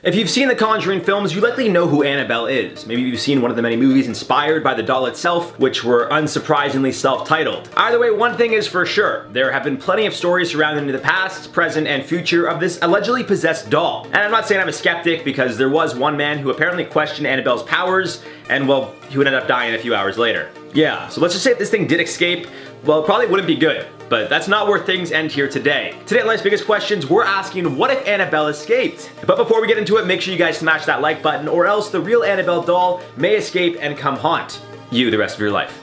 If you've seen the Conjuring films, you likely know who Annabelle is. Maybe you've seen one of the many movies inspired by the doll itself, which were unsurprisingly self-titled. Either way, one thing is for sure, there have been plenty of stories surrounding the past, present, and future of this allegedly possessed doll. And I'm not saying I'm a skeptic, because there was one man who apparently questioned Annabelle's powers, and well, he would end up dying a few hours later. Yeah, so let's just say if this thing did escape, well, it probably wouldn't be good. But that's not where things end here today. Today at Life's Biggest Questions, we're asking, what if Annabelle escaped? But before we get into it, make sure you guys smash that like button, or else the real Annabelle doll may escape and come haunt you the rest of your life.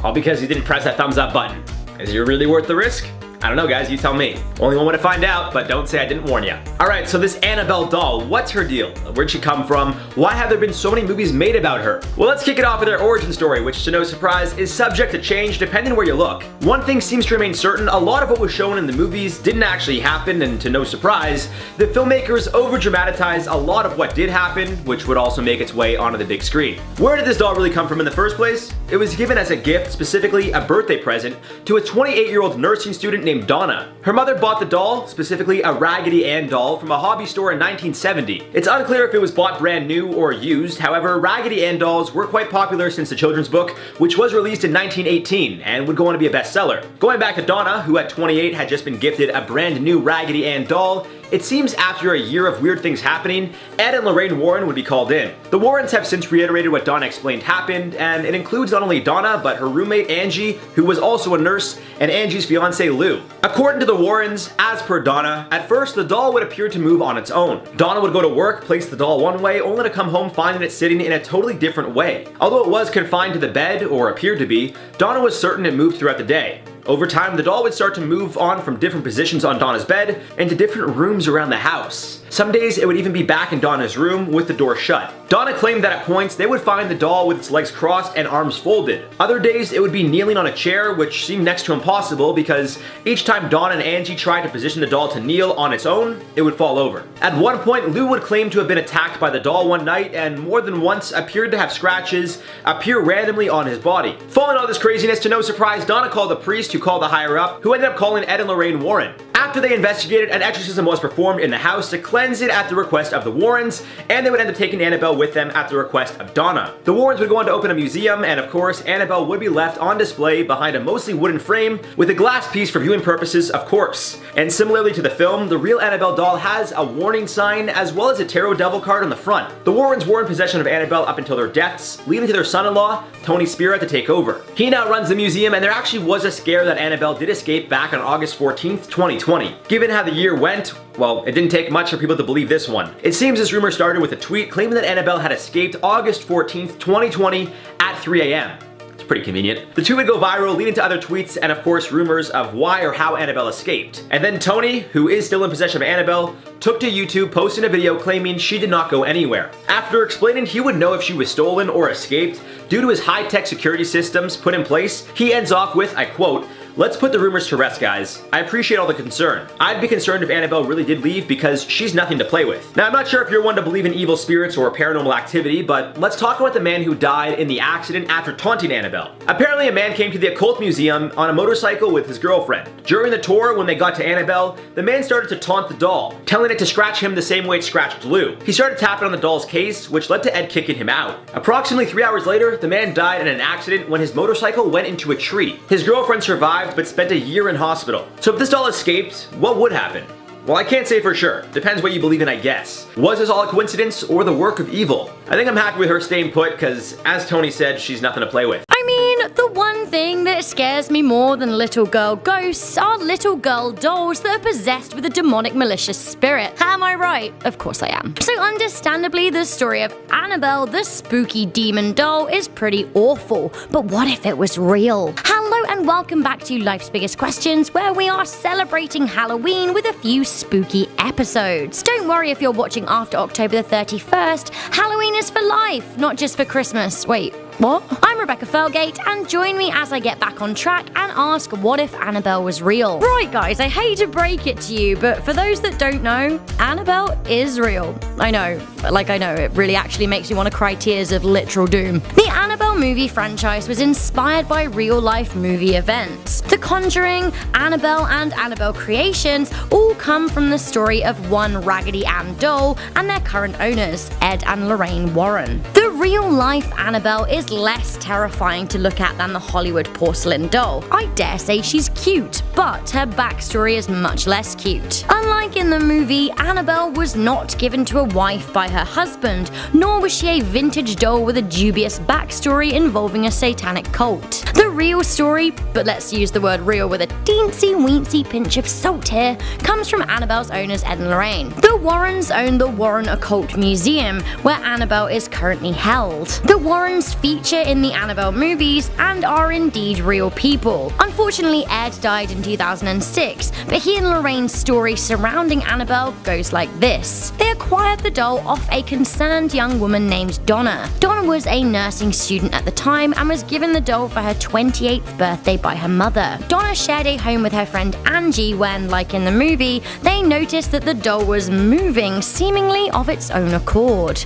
All because you didn't press that thumbs up button. Is it really worth the risk? I don't know, guys, you tell me. Only one way to find out, but don't say I didn't warn you. Alright, so this Annabelle doll, what's her deal? Where'd she come from? Why have there been so many movies made about her? Well, let's kick it off with her origin story, which to no surprise is subject to change depending where you look. One thing seems to remain certain, a lot of what was shown in the movies didn't actually happen, and to no surprise, the filmmakers over-dramatized a lot of what did happen, which would also make its way onto the big screen. Where did this doll really come from in the first place? It was given as a gift, specifically a birthday present, to a 28-year-old nursing student named Donna. Her mother bought the doll, specifically a Raggedy Ann doll, from a hobby store in 1970. It's unclear if it was bought brand new or used, however, Raggedy Ann dolls were quite popular since the children's book, which was released in 1918 and would go on to be a bestseller. Going back to Donna, who at 28 had just been gifted a brand new Raggedy Ann doll, it seems after a year of weird things happening, Ed and Lorraine Warren would be called in. The Warrens have since reiterated what Donna explained happened, and it includes not only Donna, but her roommate Angie, who was also a nurse, and Angie's fiance Lou. According to the Warrens, as per Donna, at first the doll would appear to move on its own. Donna would go to work, place the doll one way, only to come home finding it sitting in a totally different way. Although it was confined to the bed, or appeared to be, Donna was certain it moved throughout the day. Over time, the doll would start to move on from different positions on Donna's bed into different rooms around the house. Some days it would even be back in Donna's room with the door shut. Donna claimed that at points they would find the doll with its legs crossed and arms folded. Other days it would be kneeling on a chair, which seemed next to impossible because each time Donna and Angie tried to position the doll to kneel on its own, it would fall over. At one point, Lou would claim to have been attacked by the doll one night and more than once appeared to have scratches appear randomly on his body. Following all this craziness, to no surprise, Donna called the priest who called the higher up, who ended up calling Ed and Lorraine Warren. After they investigated, an exorcism was performed in the house to cleanse it at the request of the Warrens, and they would end up taking Annabelle with them at the request of Donna. The Warrens would go on to open a museum, and of course, Annabelle would be left on display behind a mostly wooden frame with a glass piece for viewing purposes, of course. And similarly to the film, the real Annabelle doll has a warning sign as well as a tarot devil card on the front. The Warrens were in possession of Annabelle up until their deaths, leading to their son-in-law, Tony Spira, to take over. He now runs the museum, and there actually was a scare that Annabelle did escape back on August 14th, 2020. Given how the year went, well, it didn't take much for people to believe this one. It seems this rumor started with a tweet claiming that Annabelle had escaped August 14th, 2020 at 3 a.m. It's pretty convenient. The tweet would go viral, leading to other tweets and of course rumors of why or how Annabelle escaped. And then Tony, who is still in possession of Annabelle, took to YouTube posting a video claiming she did not go anywhere. After explaining he would know if she was stolen or escaped, due to his high-tech security systems put in place, he ends off with, I quote, "Let's put the rumors to rest, guys. I appreciate all the concern. I'd be concerned if Annabelle really did leave because she's nothing to play with." Now, I'm not sure if you're one to believe in evil spirits or paranormal activity, but let's talk about the man who died in the accident after taunting Annabelle. Apparently, a man came to the occult museum on a motorcycle with his girlfriend. During the tour, when they got to Annabelle, the man started to taunt the doll, telling it to scratch him the same way it scratched Lou. He started tapping on the doll's case, which led to Ed kicking him out. Approximately 3 hours later, the man died in an accident when his motorcycle went into a tree. His girlfriend survived, but spent a year in hospital. So if this doll escaped, what would happen? Well, I can't say for sure. Depends what you believe in, I guess. Was this all a coincidence or the work of evil? I think I'm happy with her staying put because, as Tony said, she's nothing to play with. I mean, the one thing that scares me more than little girl ghosts are little girl dolls that are possessed with a demonic malicious spirit. Am I right? Of course I am. So understandably, the story of Annabelle, the spooky demon doll, is pretty awful. But what if it was real? Hello and welcome back to Life's Biggest Questions, where we are celebrating Halloween with a few spooky episodes. Don't worry if you're watching after October the 31st, Halloween is for life, not just for Christmas. Wait, what? I'm Rebecca Felgate, and join me as I get back on track and ask what if Annabelle was real. Right guys, I hate to break it to you, but for those that don't know, Annabelle is real. I know, it really actually makes me want to cry tears of literal doom. The Annabelle movie franchise was inspired by real-life movie events. The Conjuring, Annabelle, and Annabelle Creations all come from the story of one Raggedy Ann doll and their current owners, Ed and Lorraine Warren. The real-life Annabelle is less terrifying to look at than the Hollywood porcelain doll. I dare say she's cute, but her backstory is much less cute. Unlike in the movie, Annabelle was not given to a wife by her husband, nor was she a vintage doll with a dubious backstory involving a satanic cult. The real story, but let's use the word real with a teensy-weensy pinch of salt here, comes from Annabelle's owners Ed and Lorraine. The Warrens own the Warren Occult Museum, where Annabelle is currently held. The Warrens feature in the Annabelle movies and are indeed real people. Unfortunately, Ed died in 2006, but he and Lorraine's story surrounding Annabelle goes like this. They acquired the doll off a concerned young woman named Donna. Donna was a nursing student at the time and was given the doll for her 28th birthday by her mother. Donna shared a home with her friend Angie when, like in the movie, they noticed that the doll was moving seemingly of its own accord.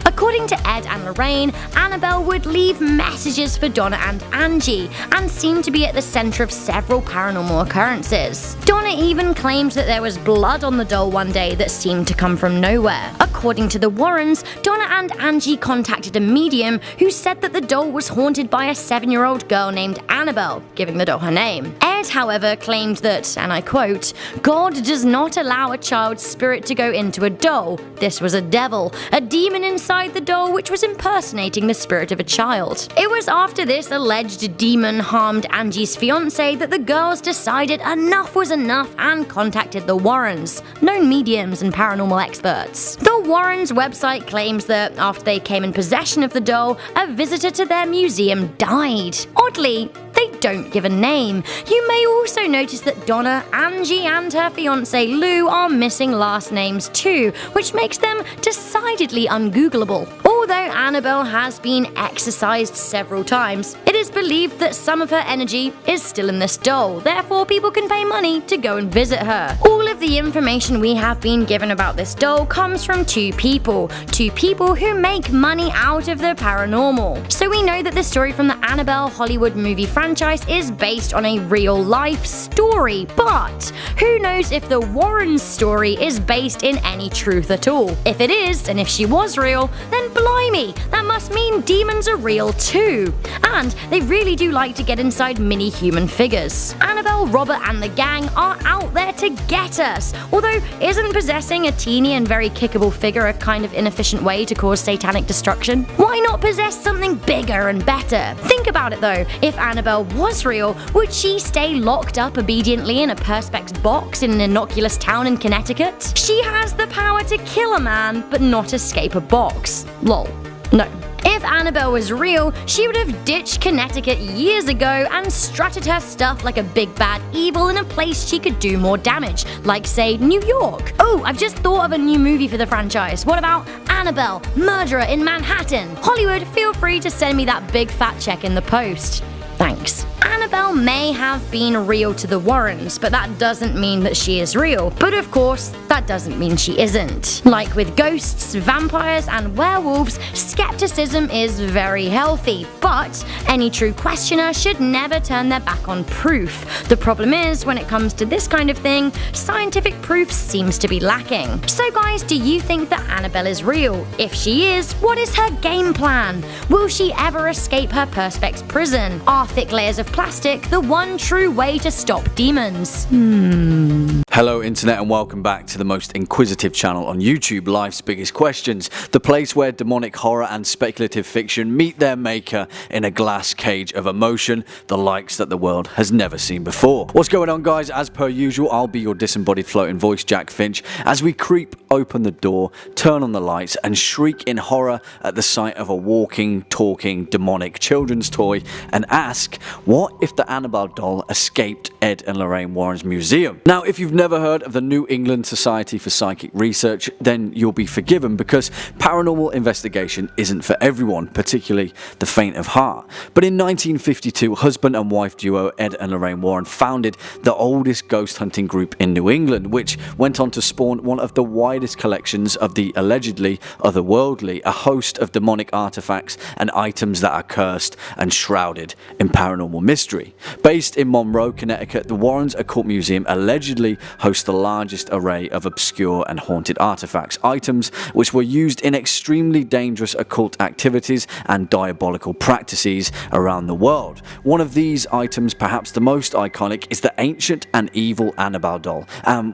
According to Ed and Lorraine, Annabelle would leave messages for Donna and Angie, and seemed to be at the center of several paranormal occurrences. Donna even claimed that there was blood on the doll one day that seemed to come from nowhere. According to the Warrens, Donna and Angie contacted a medium who said that the doll was haunted by a 7-year-old girl named Annabelle, giving the doll her name. Ed, however, claimed that, and I quote, "God does not allow a child's spirit to go into a doll. This was a devil, a demon inside the doll which was impersonating the spirit of a child." It was after this alleged demon harmed Angie's fiance that the girls decided enough was enough and contacted the Warrens, known mediums and paranormal experts. The Warrens' website claims that after they came in possession of the doll, a visitor to their museum died. Oddly, they don't give a name. You may also notice that Donna, Angie, and her fiance Lou are missing last names too, which makes them decidedly ungoogleable. Although Annabelle has been exorcised several times, it is believed that some of her energy is still in this doll, therefore people can pay money to go and visit her. All of the information we have been given about this doll comes from two people who make money out of the paranormal. So we know that the story from the Annabelle Hollywood movie franchise is based on a real life story, but who knows if the Warrens' story is based in any truth at all. If it is, and if she was real, then blimey, that must mean demons are real too. And they really do like to get inside mini human figures. Annabelle, Robert, and the gang are out there to get us. Although, isn't possessing a teeny and very kickable figure a kind of inefficient way to cause satanic destruction? Why not possess something bigger and better? Think about it though, if Annabelle was real, would she stay locked up obediently in a perspex box in an innocuous town in Connecticut? She has the power to kill a man, but not escape a box. Lol. No. If Annabelle was real, she would have ditched Connecticut years ago and strutted her stuff like a big bad evil in a place she could do more damage, like say New York. Oh, I've just thought of a new movie for the franchise. What about Annabelle, Murderer in Manhattan? Hollywood, feel free to send me that big fat check in the post. Thanks. Annabelle may have been real to the Warrens, but that doesn't mean that she is real. But of course, that doesn't mean she isn't. Like with ghosts, vampires, and werewolves, skepticism is very healthy, but any true questioner should never turn their back on proof. The problem is, when it comes to this kind of thing, scientific proof seems to be lacking. So guys, do you think that Annabelle is real? If she is, what is her game plan? Will she ever escape her perspex prison? Are thick layers of plastic the one true way to stop demons? Hello internet and welcome back to the most inquisitive channel on YouTube, Life's Biggest Questions, the place where demonic horror and speculative fiction meet their maker in a glass cage of emotion, the likes that the world has never seen before. What's going on guys? As per usual, I'll be your disembodied floating voice, Jack Finch, as we creep open the door, turn on the lights and shriek in horror at the sight of a walking, talking, demonic children's toy and ask, what if the Annabelle doll escaped Ed and Lorraine Warren's museum. Now, if you've never heard of the New England Society for Psychic Research, then you'll be forgiven because paranormal investigation isn't for everyone, particularly the faint of heart. But in 1952, husband and wife duo Ed and Lorraine Warren founded the oldest ghost hunting group in New England, which went on to spawn one of the widest collections of the allegedly otherworldly, a host of demonic artifacts and items that are cursed and shrouded in paranormal mystery. Based in Monroe, Connecticut, the Warrens Occult Museum allegedly hosts the largest array of obscure and haunted artifacts, items which were used in extremely dangerous occult activities and diabolical practices around the world. One of these items, perhaps the most iconic, is the ancient and evil Annabelle doll.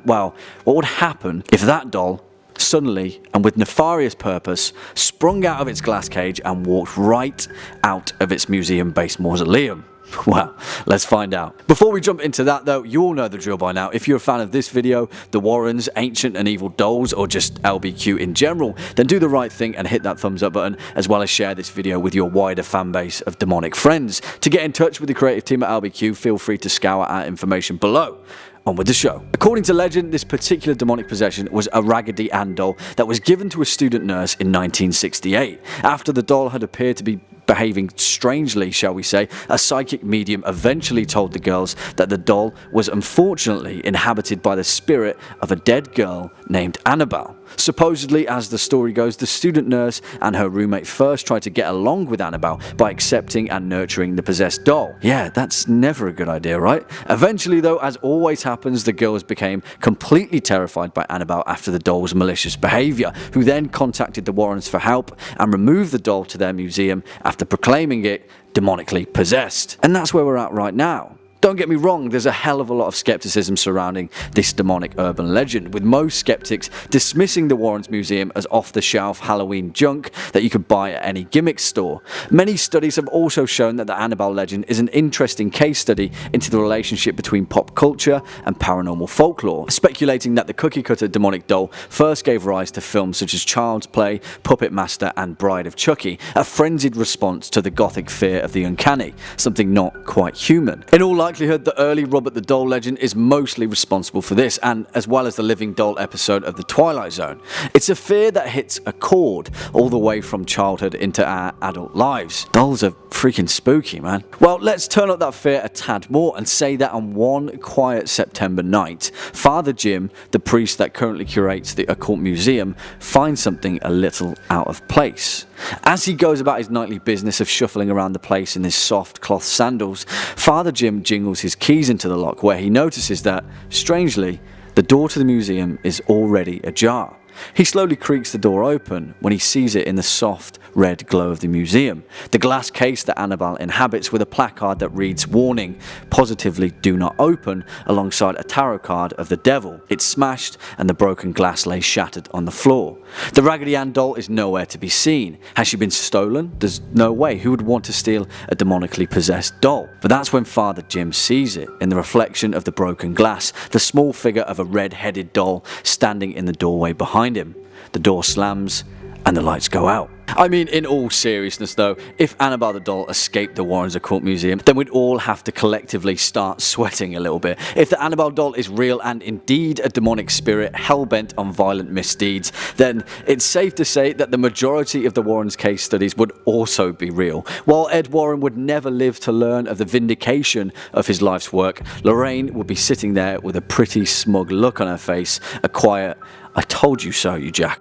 Well, what would happen if that doll suddenly, and with nefarious purpose, sprung out of its glass cage and walked right out of its museum-based mausoleum? Well, let's find out. Before we jump into that though, you all know the drill by now. If you're a fan of this video, the Warrens, ancient and evil dolls, or just LBQ in general, then do the right thing and hit that thumbs up button, as well as share this video with your wider fan base of demonic friends. To get in touch with the creative team at LBQ, feel free to scour our information below. On with the show. According to legend, this particular demonic possession was a Raggedy Ann doll that was given to a student nurse in 1968. After the doll had appeared to be behaving strangely, shall we say, a psychic medium eventually told the girls that the doll was unfortunately inhabited by the spirit of a dead girl named Annabelle. Supposedly, as the story goes, the student nurse and her roommate first tried to get along with Annabelle by accepting and nurturing the possessed doll. Yeah, that's never a good idea, right? Eventually though, as always happens, the girls became completely terrified by Annabelle after the doll's malicious behaviour, who then contacted the Warrens for help and removed the doll to their museum after proclaiming it demonically possessed. And that's where we're at right now. Don't get me wrong, there's a hell of a lot of skepticism surrounding this demonic urban legend, with most skeptics dismissing the Warrens Museum as off-the-shelf Halloween junk that you could buy at any gimmick store. Many studies have also shown that the Annabelle legend is an interesting case study into the relationship between pop culture and paranormal folklore, speculating that the cookie-cutter demonic doll first gave rise to films such as Child's Play, Puppet Master and Bride of Chucky, a frenzied response to the gothic fear of the uncanny, something not quite human. In all likelihood, the early Robert the Doll legend is mostly responsible for this, and as well as the living doll episode of The Twilight Zone. It's a fear that hits a chord all the way from childhood into our adult lives. Dolls are freaking spooky, man. Well, let's turn up that fear a tad more and say that on one quiet September night, Father Jim, the priest that currently curates the Occult Museum, finds something a little out of place. As he goes about his nightly business of shuffling around the place in his soft cloth sandals, Father Jim jingles his keys into the lock, where he notices that, strangely, the door to the museum is already ajar. He slowly creaks the door open when he sees it in the soft red glow of the museum, the glass case that Annabelle inhabits, with a placard that reads, "Warning, positively do not open," alongside a tarot card of the devil. It's smashed and the broken glass lays shattered on the floor. The Raggedy Ann doll is nowhere to be seen. Has she been stolen? There's no way. Who would want to steal a demonically possessed doll? But that's when Father Jim sees it, in the reflection of the broken glass, the small figure of a red-headed doll standing in the doorway behind him. The door slams and the lights go out. I mean, in all seriousness though, if Annabelle the doll escaped the Warrens Occult Museum, then we'd all have to collectively start sweating a little bit. If the Annabelle doll is real and indeed a demonic spirit hell-bent on violent misdeeds, then it's safe to say that the majority of the Warrens case studies would also be real. While Ed Warren would never live to learn of the vindication of his life's work, Lorraine would be sitting there with a pretty smug look on her face, a quiet, "I told you so, you jack."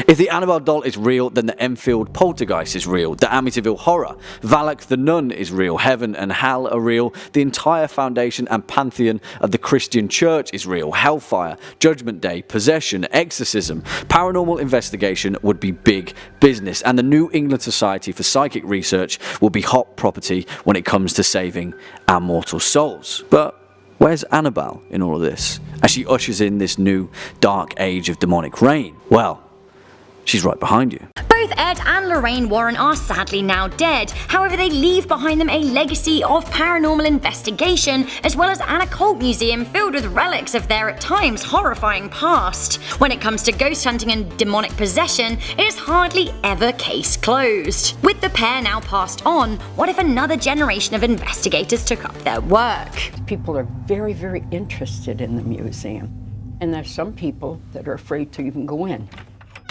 If the Annabelle doll is real, then the Enfield poltergeist is real, the Amityville horror, Valak the nun is real, heaven and hell are real, the entire foundation and pantheon of the Christian church is real, hellfire, judgment day, possession, exorcism. Paranormal investigation would be big business, and the New England Society for Psychic Research will be hot property when it comes to saving our mortal souls. But where's Annabelle in all of this, as she ushers in this new dark age of demonic reign? Well, she's right behind you. Both Ed and Lorraine Warren are sadly now dead, however they leave behind them a legacy of paranormal investigation as well as an occult museum filled with relics of their at times horrifying past. When it comes to ghost hunting and demonic possession, it is hardly ever case closed. With the pair now passed on, what if another generation of investigators took up their work? People are very, very interested in the museum, and there's some people that are afraid to even go in.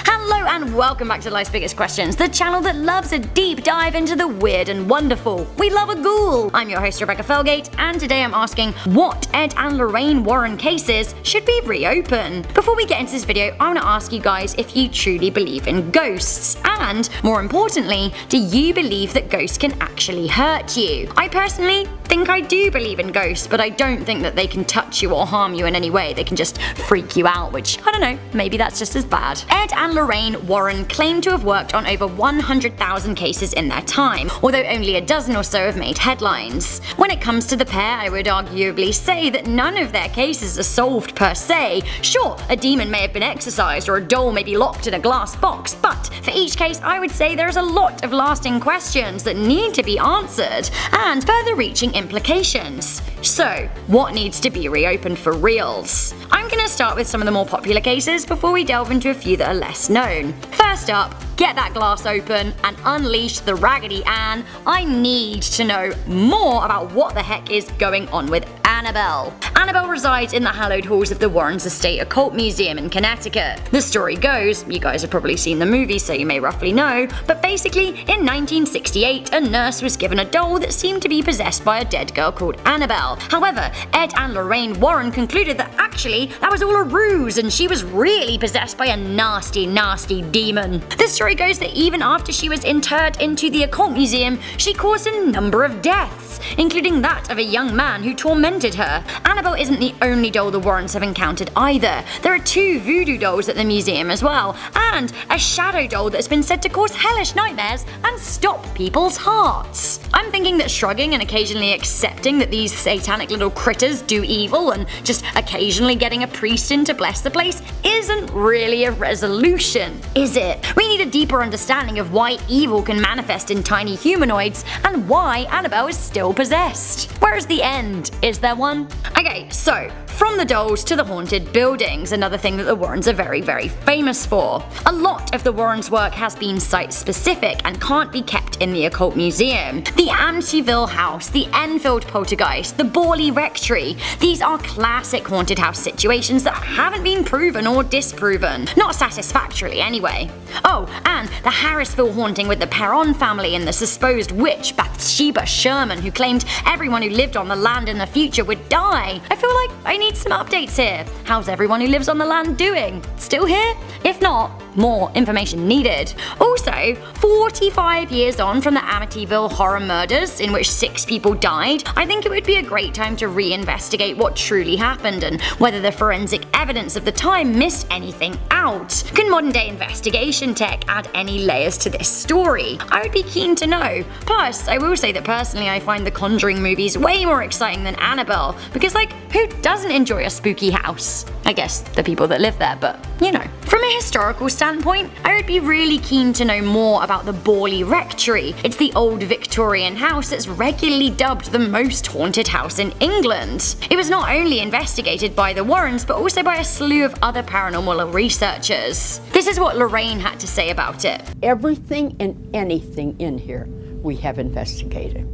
Hello and welcome back to Life's Biggest Questions, the channel that loves a deep dive into the weird and wonderful. We love a ghoul! I'm your host Rebecca Felgate, and today I'm asking what Ed and Lorraine Warren cases should we reopen? Before we get into this video, I want to ask you guys if you truly believe in ghosts, and more importantly, do you believe that ghosts can actually hurt you? I personally think I do believe in ghosts, but I don't think that they can touch you or harm you in any way. They can just freak you out, which, I don't know, maybe that's just as bad. Ed and Lorraine Warren claim to have worked on over 100,000 cases in their time, although only a dozen or so have made headlines. When it comes to the pair, I would arguably say that none of their cases are solved per se. Sure, a demon may have been exorcised or a doll may be locked in a glass box, but for each case I would say there's a lot of lasting questions that need to be answered, and further-reaching implications. So, what needs to be reopened for reals? I'm gonna start with some of the more popular cases before we delve into a few that are less known. First up, get that glass open and unleash the Raggedy Ann. I need to know more about what the heck is going on with Annabelle. Annabelle resides in the hallowed halls of the Warrens Estate Occult Museum in Connecticut. The story goes, you guys have probably seen the movie so you may roughly know, but basically in 1968 a nurse was given a doll that seemed to be possessed by a dead girl called Annabelle. However, Ed and Lorraine Warren concluded that actually that was all a ruse and she was really possessed by a nasty, nasty demon. The story goes that even after she was interred into the occult museum, she caused a number of deaths, including that of a young man who tormented her. Annabelle isn't the only doll the Warrens have encountered either. There are 2 voodoo dolls at the museum as well, and a shadow doll that's been said to cause hellish nightmares and stop people's hearts. I'm thinking that shrugging and occasionally accepting that these satanic little critters do evil and just occasionally getting a priest in to bless the place isn't really a resolution, is it? We need a deeper understanding of why evil can manifest in tiny humanoids and why Annabelle is still possessed. Where's the end? Is there one? Okay, so from the dolls to the haunted buildings, another thing that the Warrens are very, very famous for. A lot of the Warrens' work has been site-specific and can't be kept in the occult museum. The Amityville house, the Enfield poltergeist, the Borley rectory, these are classic haunted house situations that haven't been proven or disproven. Not satisfactorily anyway. Oh, and the Harrisville haunting with the Perron family and the supposed witch Bathsheba Sherman who claimed everyone who lived on the land in the future would die. I feel like I need some updates here. How's everyone who lives on the land doing? Still here? If not, more information needed. Also, 45 years on from the Amityville horror murders, in which 6 people died, I think it would be a great time to reinvestigate what truly happened and whether the forensic evidence of the time missed anything out. Can modern day investigation tech add any layers to this story? I would be keen to know. Plus, I will say that personally I find the Conjuring movies way more exciting than Annabelle, because like, who doesn't enjoy a spooky house? I guess the people that live there, but you know. From a historical standpoint, I would be really keen to know more about the Borley rectory. It's the old Victorian house that's regularly dubbed the most haunted house in England. It was not only investigated by the Warrens, but also by a slew of other paranormal researchers. This is what Lorraine had to say about it. Everything and anything in here we have investigated.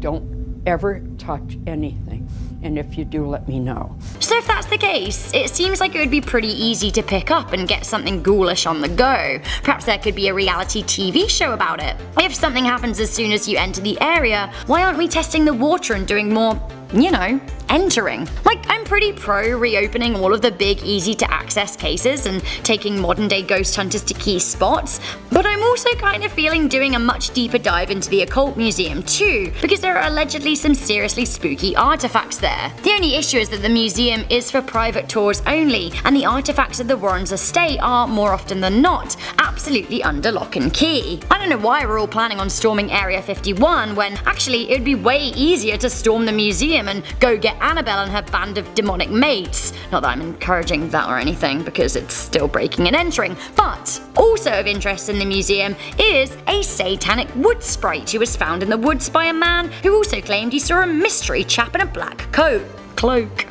Don't ever touch anything, and if you do, let me know. So if that's the case, it seems like it would be pretty easy to pick up and get something ghoulish on the go. Perhaps there could be a reality TV show about it. If something happens as soon as you enter the area, why aren't we testing the water and doing more, you know, entering? Like, I'm pretty pro reopening all of the big, easy to access cases and taking modern day ghost hunters to key spots, but I'm also kind of feeling doing a much deeper dive into the occult museum too, because there are allegedly some seriously spooky artifacts there. The only issue is that the museum is for private tours only, and the artifacts of the Warrens estate are, more often than not, at absolutely under lock and key. I don't know why we're all planning on storming Area 51 when actually it would be way easier to storm the museum and go get Annabelle and her band of demonic mates. Not that I'm encouraging that or anything, because it's still breaking and entering, but also of interest in the museum is a satanic wood sprite who was found in the woods by a man who also claimed he saw a mystery chap in a black cloak.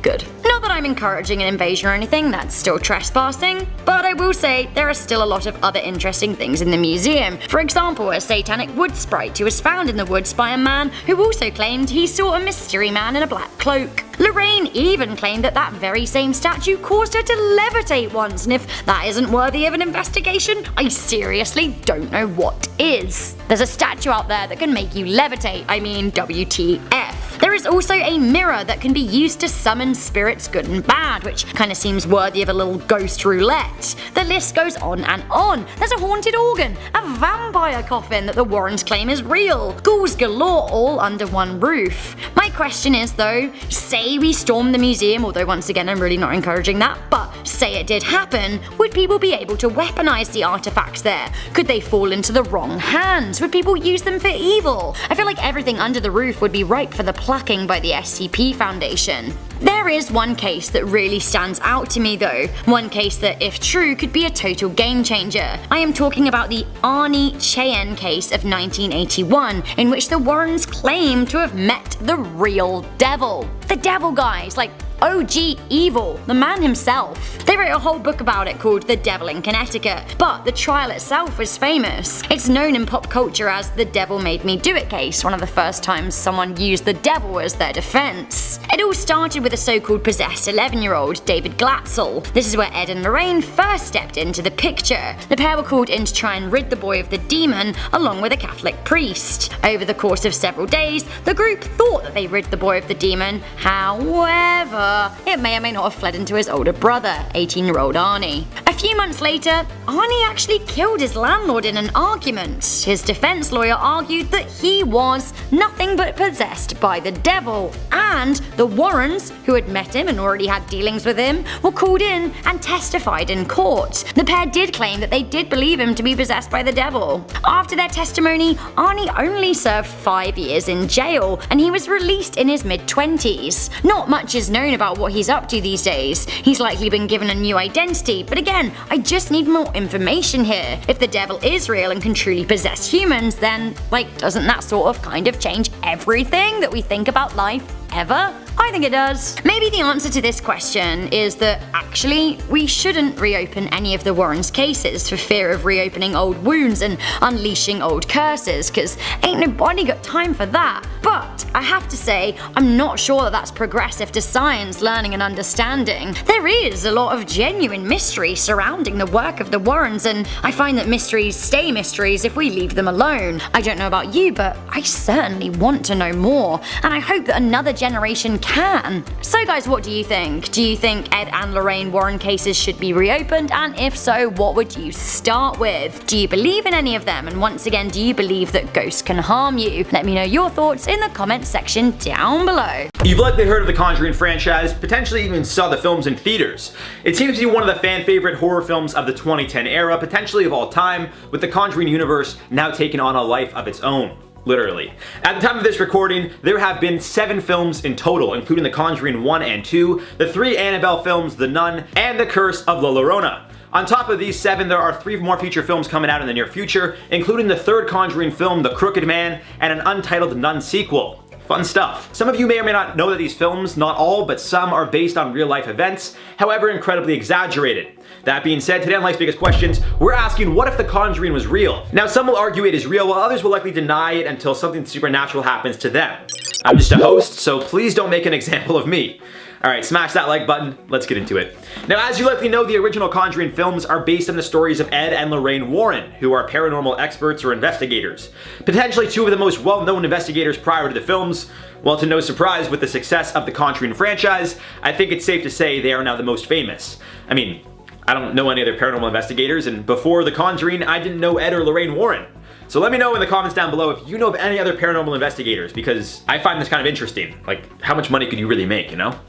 Good. Not that I'm encouraging an invasion or anything, that's still trespassing, but I will say there are still a lot of other interesting things in the museum. For example, a satanic wood sprite who was found in the woods by a man who also claimed he saw a mystery man in a black cloak. Lorraine even claimed that that very same statue caused her to levitate once, and if that isn't worthy of an investigation, I seriously don't know what is. There's a statue out there that can make you levitate, I mean WTF. There is also a mirror that can be used to summon spirits good and bad, which kinda seems worthy of a little ghost roulette. The list goes on and on. There's a haunted organ, a vampire coffin that the Warrens claim is real, ghouls galore all under one roof. My question is though, say we storm the museum, although once again I'm really not encouraging that, but say it did happen, would people be able to weaponize the artifacts there? Could they fall into the wrong hands? Would people use them for evil? I feel like everything under the roof would be ripe for the placking by the SCP Foundation. There is one case that really stands out to me though, one case that if true could be a total game changer. I am talking about the Arnie Cheyenne case of 1981, in which the Warrens claim to have met the real devil. The devil, guys, like OG evil, the man himself. They wrote a whole book about it called The Devil in Connecticut, but the trial itself was famous. It's known in pop culture as the Devil Made Me Do It case, one of the first times someone used the devil as their defense. It all started with a so-called possessed 11-year-old, David Glatzel. This is where Ed and Lorraine first stepped into the picture. The pair were called in to try and rid the boy of the demon, along with a Catholic priest. Over the course of several days, the group thought that they rid the boy of the demon. However, it may or may not have fled into his older brother, 18-year-old Arnie. A few months later, Arnie actually killed his landlord in an argument. His defense lawyer argued that he was nothing but possessed by the devil, and the Warrens, who had met him and already had dealings with him, were called in and testified in court. The pair did claim that they did believe him to be possessed by the devil. After their testimony, Arnie only served 5 years in jail, and he was released in his mid-20s. Not much is known about what he's up to these days. He's likely been given a new identity, but again, I just need more information here. If the devil is real and can truly possess humans, then, doesn't that sort of kind of change everything that we think about life ever? I think it does. Maybe the answer to this question is that actually we shouldn't reopen any of the Warrens' cases for fear of reopening old wounds and unleashing old curses, cause ain't nobody got time for that. But I have to say, I'm not sure that that's progressive to science, learning and understanding. There is a lot of genuine mystery surrounding the work of the Warrens, and I find that mysteries stay mysteries if we leave them alone. I don't know about you, but I certainly want to know more, and I hope that another generation can. So guys, what do you think? Do you think Ed and Lorraine Warren cases should be reopened, and if so, what would you start with? Do you believe in any of them, and once again, do you believe that ghosts can harm you? Let me know your thoughts in the comments section down below. You've likely heard of the Conjuring franchise, potentially even saw the films in theaters. It seems to be one of the fan-favorite horror films of the 2010 era, potentially of all time, with the Conjuring universe now taking on a life of its own. Literally. At the time of this recording, there have been 7 films in total, including The Conjuring 1 and 2, the 3 Annabelle films, The Nun, and The Curse of La Llorona. On top of these 7, there are 3 more feature films coming out in the near future, including the 3rd Conjuring film, The Crooked Man, and an untitled Nun sequel. Fun stuff. Some of you may or may not know that these films, not all, but some, are based on real-life events, however incredibly exaggerated. That being said, today on Life's Biggest Questions, we're asking what if The Conjuring was real? Now, some will argue it is real, while others will likely deny it until something supernatural happens to them. I'm just a host, so please don't make an example of me. Alright, smash that like button, let's get into it. Now, as you likely know, the original Conjuring films are based on the stories of Ed and Lorraine Warren, who are paranormal experts or investigators. Potentially 2 of the most well-known investigators prior to the films. Well, to no surprise, with the success of the Conjuring franchise, I think it's safe to say they are now the most famous. I mean, I don't know any other paranormal investigators, and before The Conjuring, I didn't know Ed or Lorraine Warren. So let me know in the comments down below if you know of any other paranormal investigators, because I find this kind of interesting. Like, how much money could you really make, you know?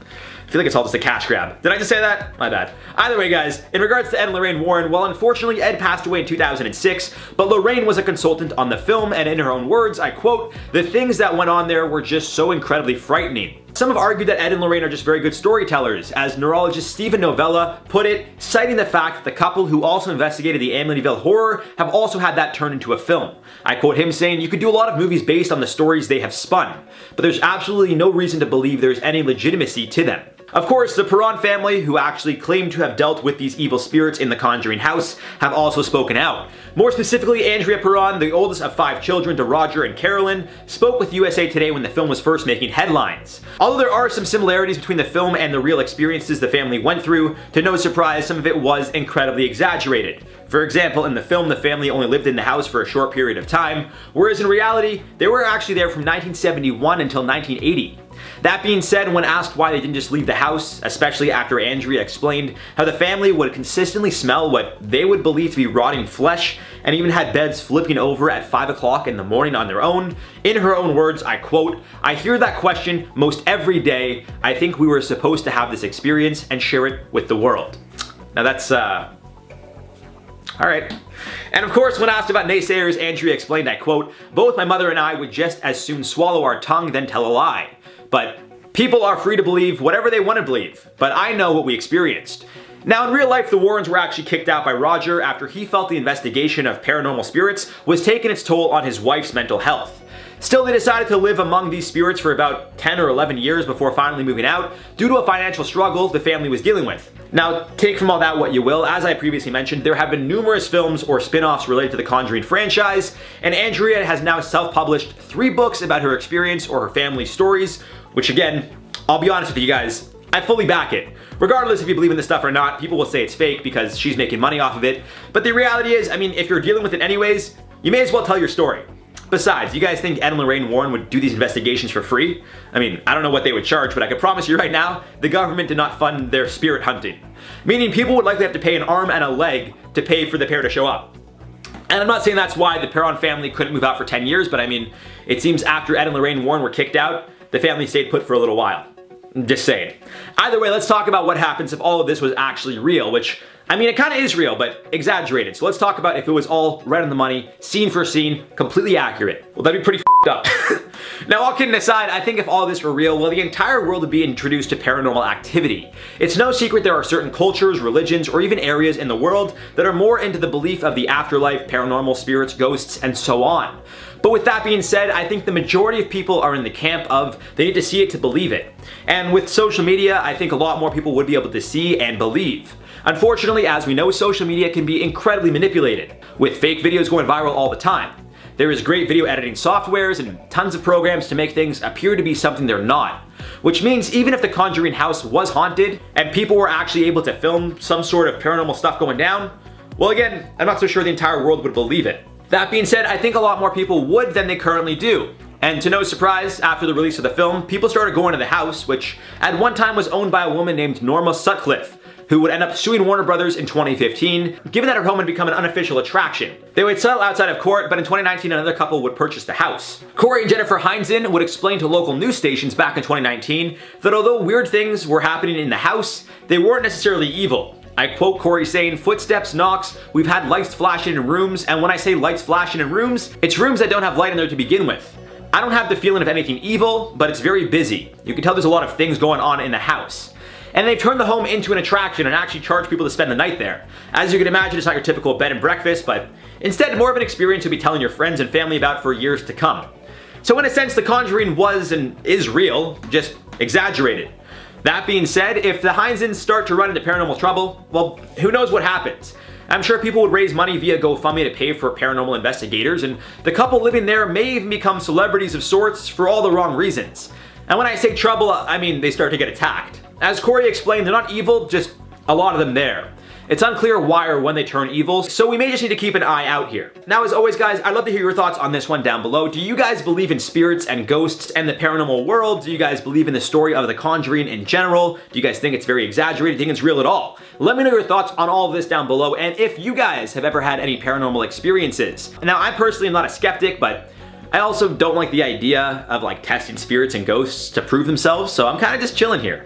I feel like it's all just a cash grab. Did I just say that? My bad. Either way, guys, in regards to Ed and Lorraine Warren, well, unfortunately, Ed passed away in 2006, but Lorraine was a consultant on the film, and in her own words, I quote, "The things that went on there were just so incredibly frightening." Some have argued that Ed and Lorraine are just very good storytellers, as neurologist Stephen Novella put it, citing the fact that the couple who also investigated the Amityville horror have also had that turned into a film. I quote him saying, "You could do a lot of movies based on the stories they have spun, but there's absolutely no reason to believe there's any legitimacy to them." Of course, the Perron family, who actually claim to have dealt with these evil spirits in the Conjuring house, have also spoken out. More specifically, Andrea Perron, the oldest of 5 children to Roger and Carolyn, spoke with USA Today when the film was first making headlines. Although there are some similarities between the film and the real experiences the family went through, to no surprise, some of it was incredibly exaggerated. For example, in the film, the family only lived in the house for a short period of time, whereas in reality, they were actually there from 1971 until 1980. That being said, when asked why they didn't just leave the house, especially after Andrea explained how the family would consistently smell what they would believe to be rotting flesh, and even had beds flipping over at 5 o'clock in the morning on their own, in her own words, I quote, "I hear that question most every day. I think we were supposed to have this experience and share it with the world." Now that's, alright. And of course, when asked about naysayers, Andrea explained, I quote, "Both my mother and I would just as soon swallow our tongue than tell a lie. But people are free to believe whatever they want to believe, but I know what we experienced." Now, in real life, the Warrens were actually kicked out by Roger after he felt the investigation of paranormal spirits was taking its toll on his wife's mental health. Still, they decided to live among these spirits for about 10 or 11 years before finally moving out, due to a financial struggle the family was dealing with. Now, take from all that what you will. As I previously mentioned, there have been numerous films or spin-offs related to the Conjuring franchise, and Andrea has now self-published 3 books about her experience or her family's stories, which again, I'll be honest with you guys, I fully back it. Regardless if you believe in this stuff or not, people will say it's fake because she's making money off of it, but the reality is, I mean, if you're dealing with it anyways, you may as well tell your story. Besides, you guys think Ed and Lorraine Warren would do these investigations for free? I mean, I don't know what they would charge, but I can promise you right now, the government did not fund their spirit hunting. Meaning people would likely have to pay an arm and a leg to pay for the pair to show up. And I'm not saying that's why the Perron family couldn't move out for 10 years, but I mean, it seems after Ed and Lorraine Warren were kicked out, the family stayed put for a little while. Just saying. Either way, let's talk about what happens if all of this was actually real, which, I mean, it kind of is real, but exaggerated. So let's talk about if it was all right on the money, scene for scene, completely accurate. Well, that'd be pretty f***ed up. Now, all kidding aside, I think if all of this were real, well, the entire world would be introduced to paranormal activity. It's no secret there are certain cultures, religions, or even areas in the world that are more into the belief of the afterlife, paranormal spirits, ghosts, and so on. But with that being said, I think the majority of people are in the camp of they need to see it to believe it. And with social media, I think a lot more people would be able to see and believe. Unfortunately, as we know, social media can be incredibly manipulated, with fake videos going viral all the time. There is great video editing softwares and tons of programs to make things appear to be something they're not. Which means even if the Conjuring house was haunted, and people were actually able to film some sort of paranormal stuff going down, well again, I'm not so sure the entire world would believe it. That being said, I think a lot more people would than they currently do. And to no surprise, after the release of the film, people started going to the house, which at one time was owned by a woman named Norma Sutcliffe, who would end up suing Warner Brothers in 2015, given that her home had become an unofficial attraction. They would settle outside of court, but in 2019 another couple would purchase the house. Corey and Jennifer Heinzen would explain to local news stations back in 2019 that although weird things were happening in the house, they weren't necessarily evil. I quote Corey saying, "Footsteps, knocks, we've had lights flashing in rooms, and when I say lights flashing in rooms, it's rooms that don't have light in there to begin with. I don't have the feeling of anything evil, but it's very busy. You can tell there's a lot of things going on in the house." And they've turned the home into an attraction and actually charge people to spend the night there. As you can imagine, it's not your typical bed and breakfast, but instead more of an experience you'll be telling your friends and family about for years to come. So in a sense, The Conjuring was and is real, just exaggerated. That being said, if the Heinzens start to run into paranormal trouble, well, who knows what happens. I'm sure people would raise money via GoFundMe to pay for paranormal investigators, and the couple living there may even become celebrities of sorts for all the wrong reasons. And when I say trouble, I mean they start to get attacked. As Corey explained, they're not evil, just a lot of them there. It's unclear why or when they turn evil, so we may just need to keep an eye out here. Now, as always, guys, I'd love to hear your thoughts on this one down below. Do you guys believe in spirits and ghosts and the paranormal world? Do you guys believe in the story of The Conjuring in general? Do you guys think it's very exaggerated? Do you think it's real at all? Let me know your thoughts on all of this down below, and if you guys have ever had any paranormal experiences. Now, I personally am not a skeptic, but I also don't like the idea of like testing spirits and ghosts to prove themselves, so I'm kind of just chilling here.